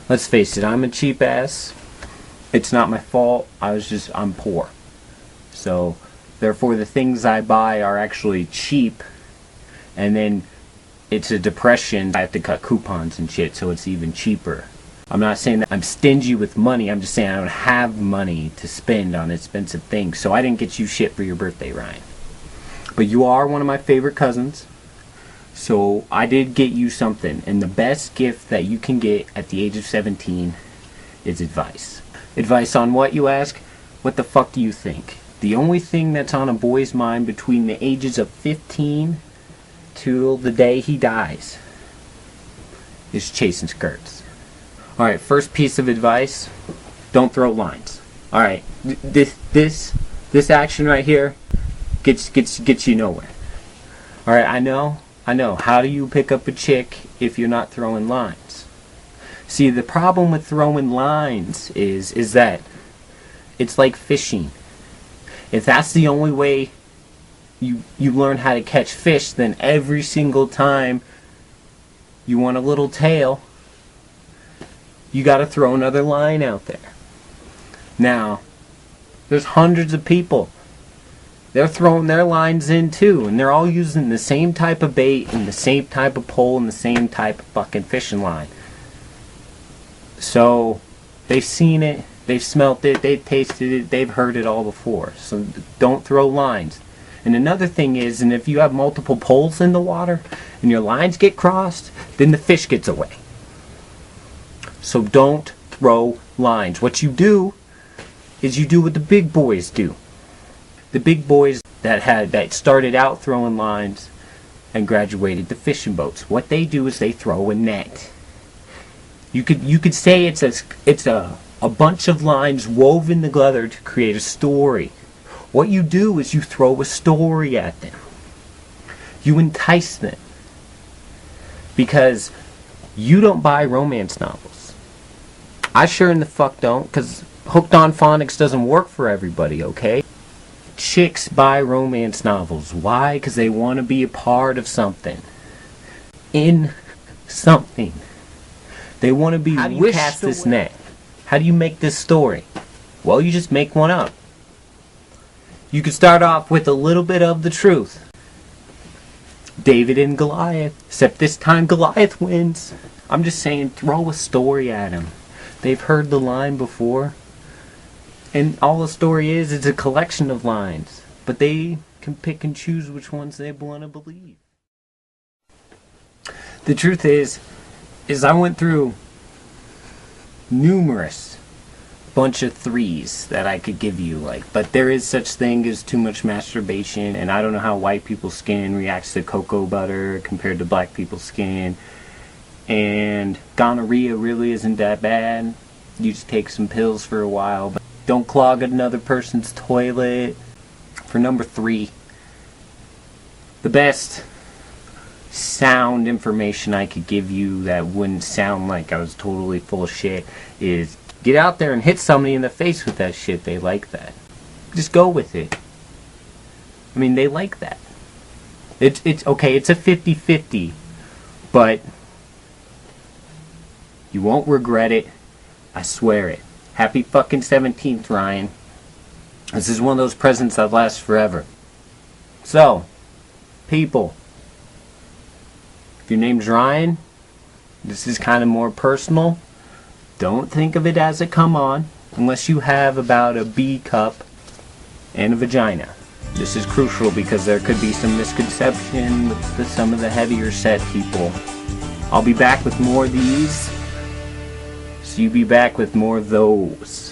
Let's face it, I'm a cheap ass. It's not my fault. I'm poor. So, therefore the things I buy are actually cheap. And then it's a depression. I have to cut coupons and shit, so it's even cheaper. I'm not saying that I'm stingy with money. I'm just saying I don't have money to spend on expensive things. So I didn't get you shit for your birthday, Ryan. But you are one of my favorite cousins. So I did get you something. And the best gift that you can get at the age of 17 is advice. Advice on what, you ask? What the fuck do you think? The only thing that's on a boy's mind between the ages of 15 till the day he dies is chasing skirts. Alright, first piece of advice, don't throw lines. Alright, this action right here gets you nowhere. Alright, I know. How do you pick up a chick if you're not throwing lines? See, the problem with throwing lines is that it's like fishing. If that's the only way you learn how to catch fish, then every single time you want a little tail, you gotta throw another line out there. Now, there's hundreds of people. They're throwing their lines in too, and they're all using the same type of bait and the same type of pole and the same type of fucking fishing line. So, they've seen it, they've smelt it, they've tasted it, they've heard it all before. So don't throw lines. And another thing is, and if you have multiple poles in the water and your lines get crossed, then the fish gets away. So don't throw lines. What you do is you do what the big boys do. The big boys that started out throwing lines and graduated to fishing boats. What they do is they throw a net. You could say it's a bunch of lines woven together to create a story. What you do is you throw a story at them. You entice them. Because you don't buy romance novels. I sure in the fuck don't, because Hooked on Phonics doesn't work for everybody, okay? Chicks buy romance novels. Why? Because they want to be a part of something. In something. They want to be cast this net. How do you make this story? Well, you just make one up. You could start off with a little bit of the truth. David and Goliath. Except this time Goliath wins. I'm just saying, throw a story at him. They've heard the line before. And all the story is a collection of lines. But they can pick and choose which ones they want to believe. The truth is I went through numerous bunch of threes that I could give you, but there is such thing as too much masturbation, and I don't know how white people's skin reacts to cocoa butter compared to black people's skin, and gonorrhea really isn't that bad. You just take some pills for a while, but don't clog another person's toilet. For number 3, the best sound information I could give you that wouldn't sound like I was totally full of shit is get out there and hit somebody in the face with that shit. They like that. Just go with it. I mean, they like that. It's okay, it's a 50-50, but you won't regret it. I swear it. Happy fucking 17th, Ryan. This is one of those presents that lasts forever. So, people, if your name's Ryan, this is kind of more personal. Don't think of it as a come on, unless you have about a B cup and a vagina. This is crucial because there could be some misconception with some of the heavier set people. I'll be back with more of these, so you be back with more of those.